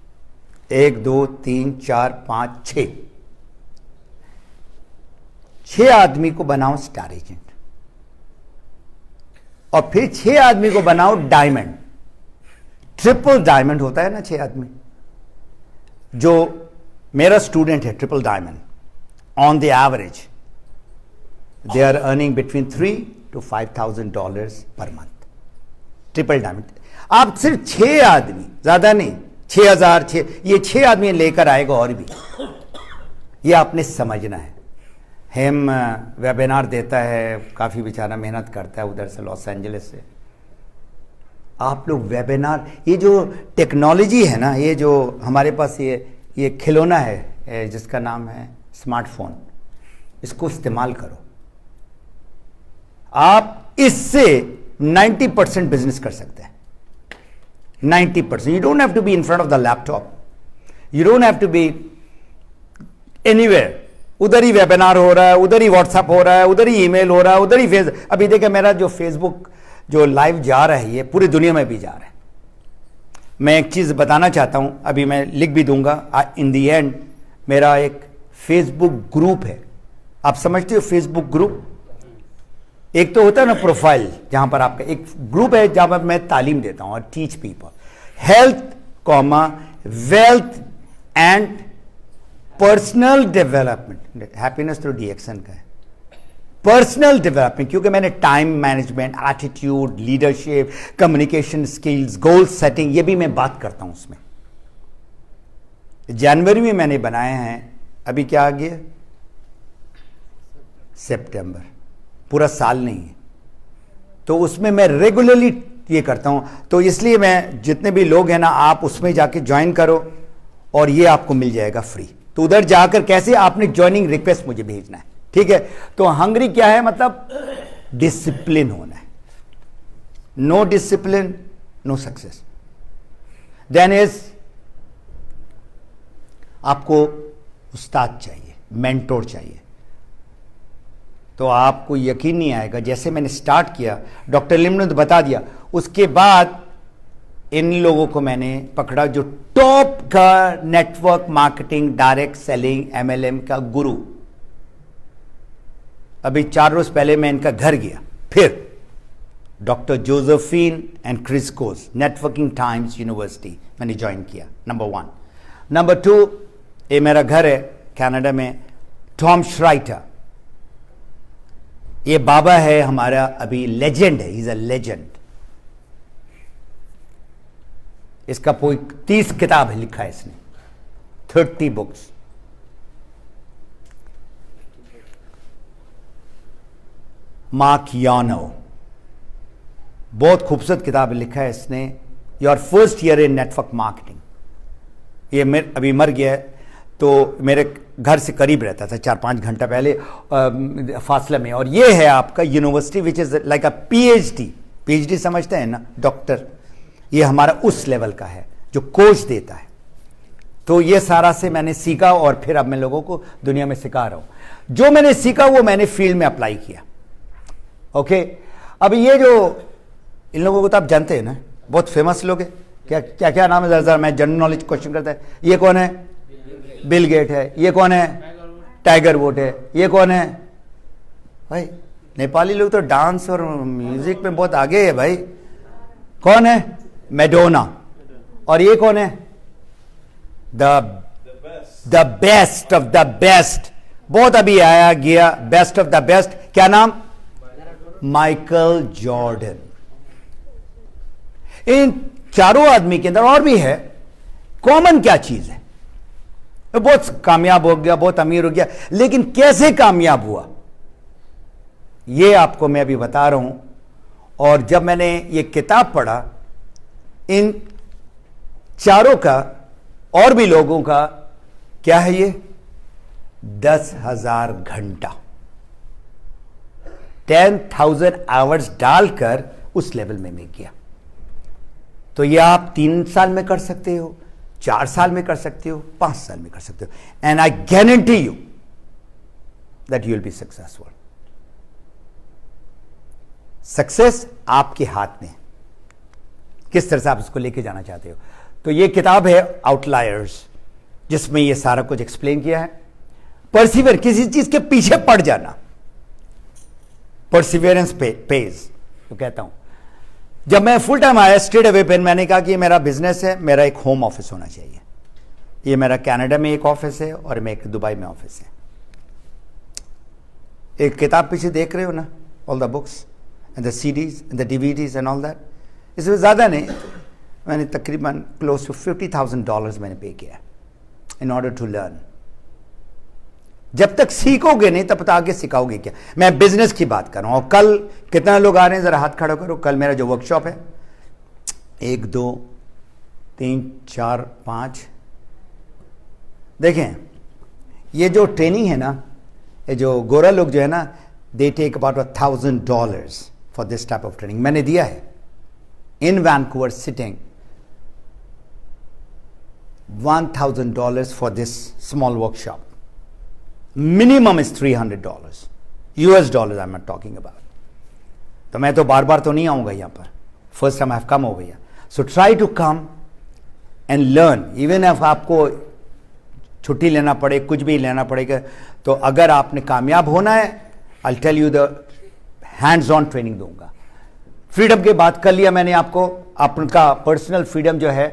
1 2 3 4 5 6 आदमी को बनाओ स्टार एजेंट, और फिर 6 आदमी को बनाओ डायमंड। ट्रिपल डायमंड होता है ना 6 आदमी। जो मेरा स्टूडेंट है triple diamond, on the average they are earning between $3,000 to $5,000 per month. Triple diamond. आप सिर्फ 6 आदमी, ज्यादा नहीं, 6,000, ये 6 आदमी लेकर आएगा। और भी ये आपने समझना है। हेम वेबिनार देता है, काफ़ी बेचारा मेहनत करता है उधर से, लॉस एंजलिस से। आप लोग वेबिनार, ये जो टेक्नोलॉजी है ना, ये जो हमारे पास ये खिलौना है जिसका नाम है स्मार्टफोन, इसको इस्तेमाल करो। आप इससे 90% बिजनेस कर सकते हैं। 90%। You don't have to be in front of the laptop, you don't have to be anywhere. उधर ही वेबिनार हो रहा है, उधर ही व्हाट्सएप हो रहा है, उधर ही ईमेल हो रहा है, उधर ही अभी देखिए मेरा जो फेसबुक जो लाइव जा रहा है, ये पूरी दुनिया में भी जा रहा है। मैं एक चीज़ बताना चाहता हूं, अभी मैं लिख भी दूंगा इन दी एंड। मेरा एक फेसबुक ग्रुप है, आप समझते हो फेसबुक ग्रुप? एक तो होता है ना प्रोफाइल, जहां पर आपका एक ग्रुप है जहां पर मैं तालीम देता हूं और teach people health comma wealth and personal development. Happiness तो DXN का है। पर्सनल डेवलपमेंट, क्योंकि मैंने time management, attitude, leadership, communication skills, goal setting, ये भी मैं बात करता हूं उसमें। जनवरी में मैंने बनाए हैं, अभी क्या आ गया? सितंबर, पूरा साल नहीं है। तो उसमें मैं रेगुलरली ये करता हूं। तो इसलिए मैं, जितने भी लोग हैं ना, आप उसमें जाके ज्वाइन करो और ये आपको मिल जाएगा फ्री। तो उधर जाकर कैसे, आपने ज्वाइनिंग रिक्वेस्ट मुझे भेजना है, ठीक है? तो हंगरी क्या है? मतलब डिसिप्लिन होना है। No discipline no success. Then is आपको उस्ताद चाहिए, मेंटोर चाहिए। तो आपको यकीन नहीं आएगा, जैसे मैंने स्टार्ट किया, डॉक्टर लिम ने तो बता दिया, उसके बाद इन लोगों को मैंने पकड़ा जो टॉप का network marketing, direct selling, MLM का गुरु। अभी 4 रोज पहले मैं इनका घर गया, फिर डॉक्टर जोसेफिन एंड क्रिस कोस, नेटवर्किंग टाइम्स यूनिवर्सिटी मैंने ज्वाइन किया, नंबर 1। नंबर 2, ये मेरा घर है कनाडा में, टॉम श्राइटर, ये बाबा है हमारा, अभी लेजेंड है, इज अ लेजेंड। इसका कोई 30 किताब है लिखा है इसने, 30 बुक्स। मार्क यानो, बहुत खूबसूरत किताब लिखा है इसने, your first year in network marketing. ये अभी मर गया है, तो मेरे घर से करीब रहता था, 4-5 घंटा पहले फासले में। और ये है आपका university which is like a PhD समझते हैं ना, डॉक्टर। ये हमारा उस लेवल का है जो कोच देता है। तो ये सारा से मैंने सीखा और फिर अब मैं लोगों को दुनिया में सिखा रहा हूं। जो मैंने सीखा वो मैंने फील्ड में अप्लाई किया। ओके, अब ये जो इन लोगों को तो आप जानते हैं ना, बहुत फेमस लोग हैं। क्या क्या क्या नाम है? जरा मैं जनरल नॉलेज क्वेश्चन करता है। ये कौन है? बिल गेट है। ये कौन है? टाइगर वुड है। ये कौन है? भाई नेपाली लोग तो डांस और म्यूजिक में बहुत आगे है भाई। कौन है? मैडोना। और ये कौन है? The best of the best, बहुत अभी आया गया, बेस्ट ऑफ द बेस्ट। क्या नाम? Michael Jordan. इन चारों आदमी के अंदर और भी है, कॉमन क्या चीज है? बहुत कामयाब हो गया, बहुत अमीर हो गया, लेकिन कैसे कामयाब हुआ ये आपको मैं अभी बता रहा हूं। और जब मैंने ये किताब पढ़ा, इन चारों का और भी लोगों का, क्या है ये? 10,000 घंटा, 10,000 आवर्स डालकर उस लेवल में मैं गया। तो ये आप 3 साल में कर सकते हो, 4 साल में कर सकते हो, 5 साल में कर सकते हो। And I guarantee you that you will be successful. Success आपके हाथ में, किस तरह से आप इसको लेके जाना चाहते हो। तो ये किताब है आउटलायर्स, जिसमें ये सारा कुछ एक्सप्लेन किया है। परसिवियर, किसी चीज के पीछे पड़ जाना, परसिवियरेंस पेज तो कहता हूं। जब मैं फुल टाइम आया स्ट्रेट अवे पे, मैंने कहा कि मेरा बिजनेस है, मेरा एक होम ऑफिस होना चाहिए। ये मेरा कनाडा में एक ऑफिस है और मैं एक दुबई में ऑफिस है। एक किताब पीछे देख रहे हो ना, all the books and the CDs and the DVDs and all that, इसमें ज़्यादा नहीं, मैंने तकरीबन क्लोज टू $50,000 मैंने पे किया इन ऑर्डर टू लर्न। जब तक सीखोगे नहीं तब तक आगे सिखाओगे क्या। मैं बिजनेस की बात कर रहा हूं। और कल कितना लोग आ रहे हैं? जरा हाथ खड़ा करो। कल मेरा जो वर्कशॉप है, 1 2 3 4 5, देखें ये जो ट्रेनिंग है ना, ये जो गोरा लोग जो है ना, they take about $1,000 for this type of training. मैंने दिया है in Vancouver sitting, $1,000 for this small workshop. Minimum is $300 US dollars I'm not talking about. तो मैं तो बार बार तो नहीं आऊंगा यहाँ पर, first time I have come over here. So try to come and learn, even if आपको छुट्टी लेना पड़े, कुछ भी लेना पड़ेगा। तो अगर आपने कामयाब होना है, I tell you the hands on training दूंगा। फ्रीडम की बात कर लिया मैंने आपको, आपका पर्सनल फ्रीडम जो है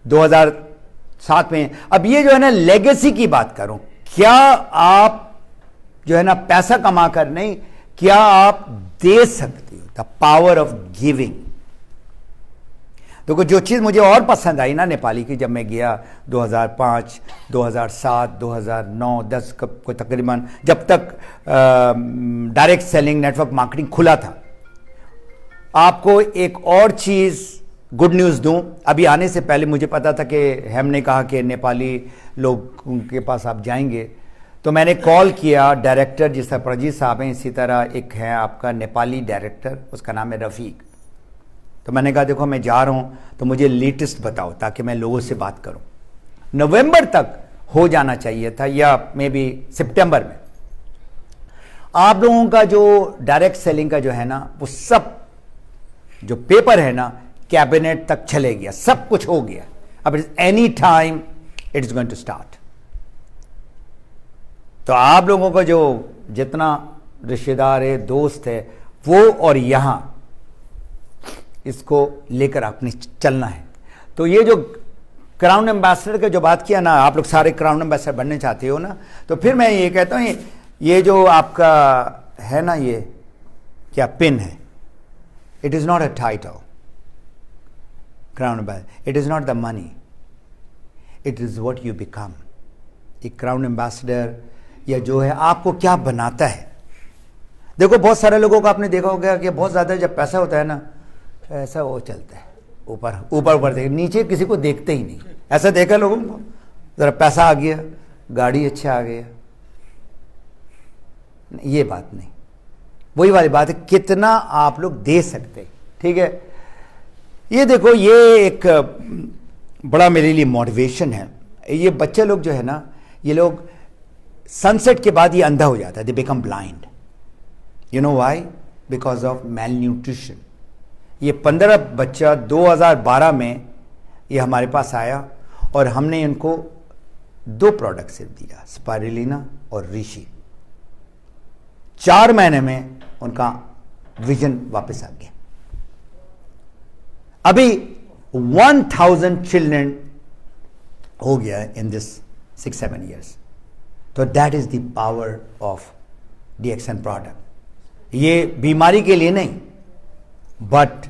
2007 में। अब ये जो है ना, लेगेसी की बात करूं, क्या आप जो है ना पैसा कमा कर नहीं, क्या आप दे सकते हो? The power of giving. तो जो चीज मुझे और पसंद आई ना नेपाली की, जब मैं गया 2005, 2007, 2009, 10 को तकरीबन, जब तक डायरेक्ट सेलिंग नेटवर्क मार्केटिंग खुला था। आपको एक और चीज गुड न्यूज़ दूं, अभी आने से पहले मुझे पता था कि हमने कहा कि नेपाली लोग के पास आप जाएंगे, तो मैंने कॉल किया डायरेक्टर, जिस तरह प्रजीत साहब हैं, इसी तरह एक है आपका नेपाली डायरेक्टर, उसका नाम है रफ़ीक। तो मैंने कहा देखो मैं जा रहा हूं, तो मुझे लेटेस्ट बताओ ताकि मैं लोगों से बात करूं। नवंबर तक हो जाना चाहिए था, या मे बी सितंबर में। आप लोगों का जो डायरेक्ट सेलिंग का जो है ना, वो सब जो पेपर है ना कैबिनेट तक चले गया, सब कुछ हो गया। अब any time it is going to start. तो आप लोगों का जो जितना रिश्तेदार है, दोस्त है, वो और यहां इसको लेकर आपने चलना है। तो ये जो क्राउन एम्बेसडर का जो बात किया ना, आप लोग सारे क्राउन एम्बेसडर बनने चाहते हो ना, तो फिर मैं ये कहता हूं, ये जो आपका है ना, ये क्या पिन है, it is not a title crown ambassador, it is not the money, it is what you become. एक क्राउन एम्बेसडर या जो है आपको क्या बनाता है। देखो बहुत सारे लोगों को आपने देखा होगा कि बहुत ज्यादा जब पैसा होता है ना, ऐसा वो चलता है ऊपर ऊपर ऊपर देख, नीचे किसी को देखते ही नहीं। ऐसा देखा लोगों को, जरा पैसा आ गया, गाड़ी अच्छा आ गया, ये बात नहीं। वही वाली बात है, कितना आप लोग दे सकते। ठीक है, ये देखो, ये एक बड़ा मेरे लिए मोटिवेशन है। ये बच्चे लोग जो है ना, ये लोग सनसेट के बाद ये अंधा हो जाता है, they become blind. You know why? Because of male nutrition. ये 15 बच्चा 2012 में ये हमारे पास आया और हमने इनको 2 प्रोडक्ट सिर्फ दिया, स्पाइरुलिना और ऋषि। 4 महीने में उनका विजन वापस आ गया। अभी 1000 चिल्ड्रन हो गया इन दिस 6-7 years। तो that is the power of DXN product. ये बीमारी के लिए नहीं, बट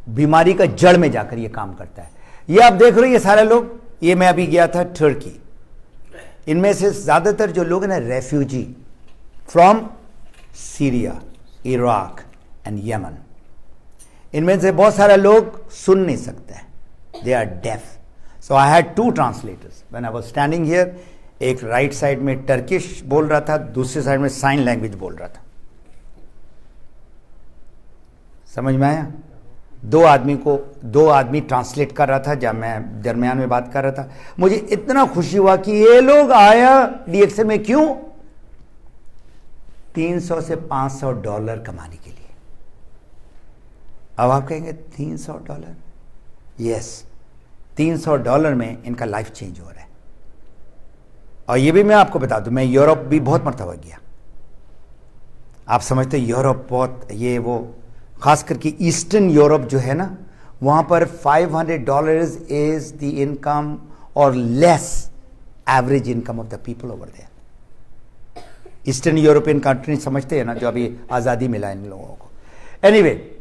बीमारी का जड़ में जाकर ये काम करता है। ये आप देख रहे हो, ये सारे लोग, ये मैं अभी गया था तुर्की, इनमें से ज्यादातर जो लोग हैं ना, refugee from Syria, Iraq and Yemen. इनमें से बहुत सारे लोग सुन नहीं सकते, they are deaf. So I had 2 translators when I was standing here. एक राइट साइड में टर्किश बोल रहा था, दूसरी साइड में साइन लैंग्वेज बोल रहा था। समझ में आया? 2 आदमी ट्रांसलेट कर रहा था जब मैं दरमियान में बात कर रहा था। मुझे इतना खुशी हुआ कि ये लोग आया DXN में क्यों? $300 से $500 कमाने के लिए। अब आप कहेंगे $300? यस, $300 में इनका लाइफ चेंज हो रहा है। और ये भी मैं आपको बता दूं, मैं यूरोप भी बहुत मरतबा गया। आप समझते यूरोप बहुत, ये वो खास करके ईस्टर्न यूरोप जो है ना, वहां पर $500 इज द इनकम और less average income of the people over there. Eastern European country समझते हैं ना, जो अभी आज़ादी मिला इन लोगों को। एनीवे,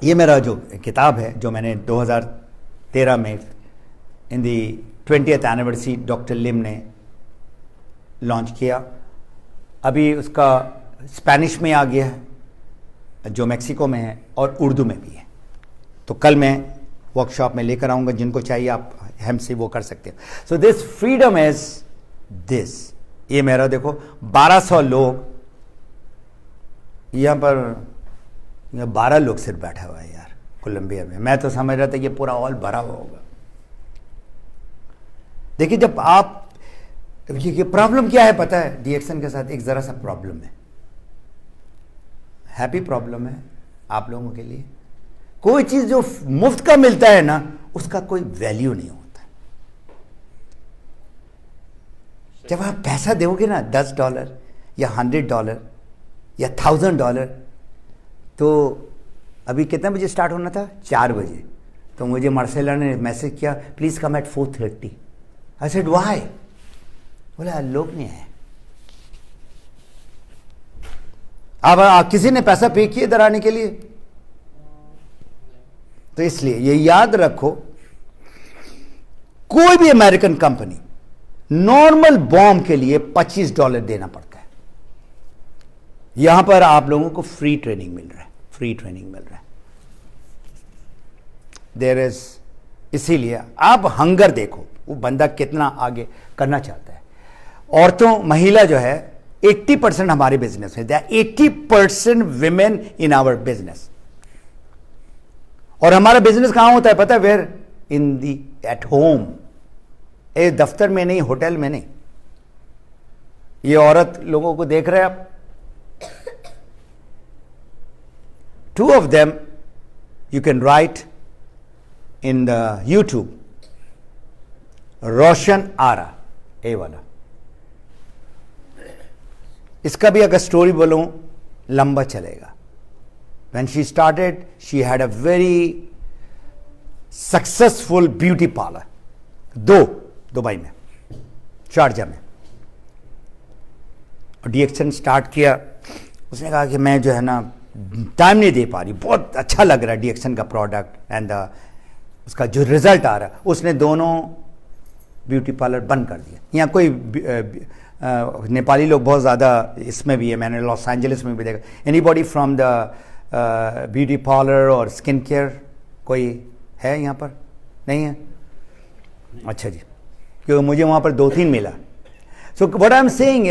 ये मेरा जो किताब है, जो मैंने 2013 में इन दी 20th एनिवर्सरी डॉक्टर लिम ने लॉन्च किया। अभी उसका स्पेनिश में आ गया है, जो मैक्सिको में है, और उर्दू में भी है। तो कल मैं वर्कशॉप में लेकर आऊँगा, जिनको चाहिए आप हमसे वो कर सकते हैं। So this freedom is this. ये मेरा देखो 1200 लोग यहाँ पर, 12 लोग सिर्फ बैठा हुआ है यार कोलंबिया में। मैं तो समझ रहा था ये पूरा हॉल भरा हुआ होगा। देखिए, जब आप, ये प्रॉब्लम क्या है पता है DXN के साथ? एक जरा सा प्रॉब्लम है, हैप्पी प्रॉब्लम है आप लोगों के लिए। कोई चीज जो मुफ्त का मिलता है ना, उसका कोई वैल्यू नहीं होता। जब आप पैसा दोगे ना, $10 या $100 या $1000, तो अभी कितने बजे स्टार्ट होना था? 4 बजे। तो मुझे मार्सेला ने मैसेज किया, please come at 4:30। I said why? बोला लोग नहीं आए। अब किसी ने पैसा पे किया इधर आने के लिए? तो इसलिए ये याद रखो, कोई भी अमेरिकन कंपनी नॉर्मल बॉम्ब के लिए $25 देना पड़ता है। यहां पर आप लोगों को फ्री ट्रेनिंग मिल रहा है, फ्री ट्रेनिंग मिल रहा है। देयर इज, इसीलिए आप हंगर देखो, वो बंदा कितना आगे करना चाहता है। औरतों, महिला जो है 80% हमारे बिजनेस में, 80% विमेन इन आवर बिजनेस। और हमारा बिजनेस कहां होता है पता है? Where? In the at home, ये दफ्तर में नहीं, होटल में नहीं। ये औरत लोगों को देख रहे हैं आप, 2 of them you can write in the YouTube, रोशन आरा, ये वाला। इसका भी अगर स्टोरी बोलूं लंबा चलेगा। When she started, she had a very successful beauty parlor, Dubai में, शारजा में। और DXN स्टार्ट किया। उसने कहा कि मैं जो है ना टाइम नहीं दे पा रही, बहुत अच्छा लग रहा है DXN का प्रोडक्ट एंड उसका जो रिजल्ट आ रहा है। उसने दोनों ब्यूटी पार्लर बंद कर दिया। यहाँ कोई नेपाली लोग बहुत ज़्यादा इसमें भी है, मैंने लॉस एंजलिस में भी देखा। Anybody from the beauty parlour और स्किन केयर कोई है यहाँ पर? नहीं है? अच्छा जी, क्योंकि मुझे वहाँ पर 2-3 मिला। So what I am saying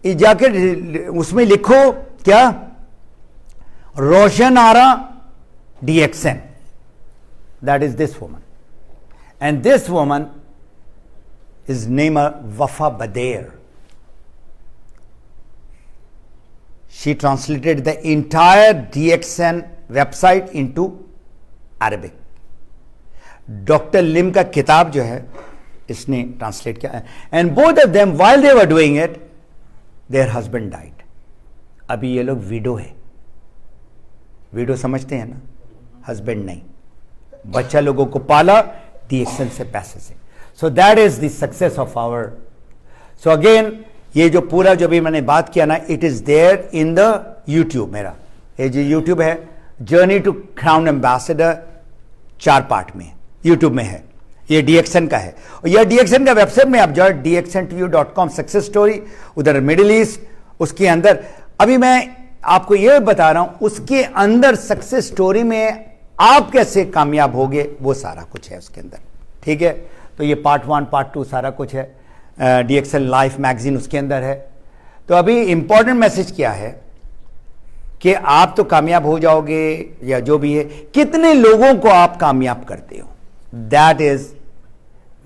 is जाके उसमें लिखो क्या, रोशन आरा DXN, that is this woman, and this woman is named Wafa Bader. She translated the entire DXN website into Arabic. Doctor Lim का किताब जो है इसने ट्रांसलेट किया, and both of them while they were doing it, their husband died. अभी ये लोग window है। विडो समझते हैं ना, हस्बैंड नहीं, बच्चा लोगों को पाला DXN से, पैसे से। So that is the success of our. So again ये जो पूरा जो भी मैंने बात किया ना, it is there in the YouTube. मेरा ये जो यूट्यूब है, journey to crown ambassador, 4 part में यूट्यूब में है। ये DXN का है, और यह DXN का वेबसाइट में आप जाओ, dxntoyou.com, सक्सेस स्टोरी, उधर मिडिल ईस्ट, उसके अंदर अभी मैं आपको यह बता रहा हूं, उसके अंदर सक्सेस स्टोरी में आप कैसे कामयाब होगे वो सारा कुछ है उसके अंदर। ठीक है, तो ये पार्ट 1 पार्ट 2 सारा कुछ है। DXN लाइफ मैगजीन उसके अंदर है। तो अभी इंपॉर्टेंट मैसेज क्या है कि आप तो कामयाब हो जाओगे या जो भी है, कितने लोगों को आप कामयाब करते हो, that is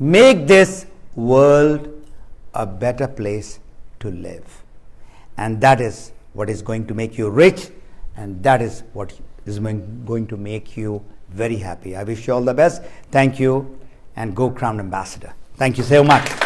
make this world a better place to live, and that is what is going to make you rich, and that is what is going to make you very happy. I wish you all the best. Thank you, and go Crown Ambassador. Thank you so much.